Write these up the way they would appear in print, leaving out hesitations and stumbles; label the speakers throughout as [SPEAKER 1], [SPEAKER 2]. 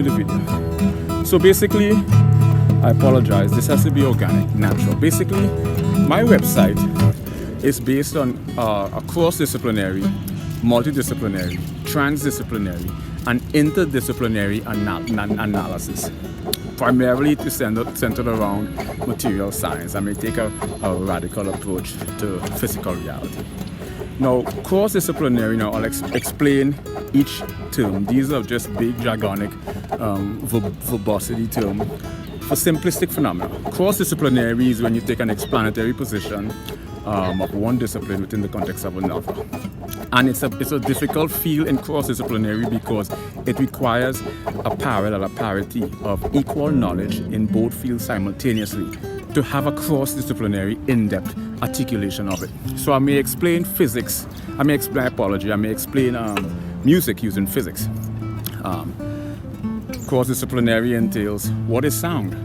[SPEAKER 1] the video. So basically, I apologize, this has to be organic, natural. Basically, my website is based on a cross-disciplinary, multidisciplinary, transdisciplinary, and interdisciplinary analysis. Primarily it is centered around material science. I may take a radical approach to physical reality. Now, cross-disciplinary, now I'll explain each term. These are just big, jargonic, verbosity term for simplistic phenomena. Cross-disciplinary is when you take an explanatory position of one discipline within the context of another. And it's a difficult field in cross-disciplinary because it requires a parity of equal knowledge in both fields simultaneously to have a cross-disciplinary, in-depth articulation of it. So I may explain physics, I may explain apology, I may explain music using physics. Cross-disciplinary entails what is sound?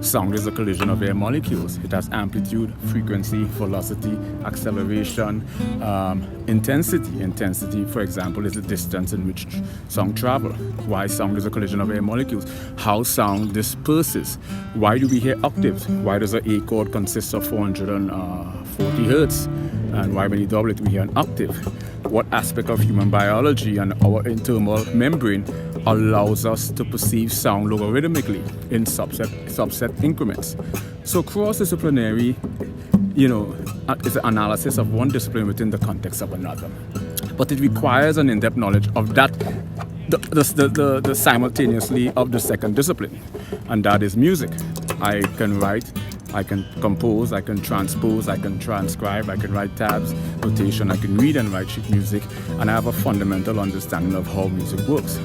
[SPEAKER 1] Sound is a collision of air molecules. It has amplitude, frequency, velocity, acceleration, intensity. Intensity, for example, is the distance in which sound travels. Why sound is a collision of air molecules? How sound disperses. Why do we hear octaves? Why does an A chord consist of 440 hertz? And why when you double it, we hear an octave? What aspect of human biology and our internal membrane allows us to perceive sound logarithmically in subset increments? So cross-disciplinary, is an analysis of one discipline within the context of another. But it requires an in-depth knowledge of that, the simultaneously of the second discipline, and that is music. I can write, I can compose, I can transpose, I can transcribe, I can write tabs, notation, I can read and write sheet music, and I have a fundamental understanding of how music works.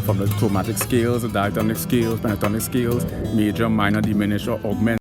[SPEAKER 1] From the chromatic scales, the diatonic scales, pentatonic scales, major, minor, diminished, or augment.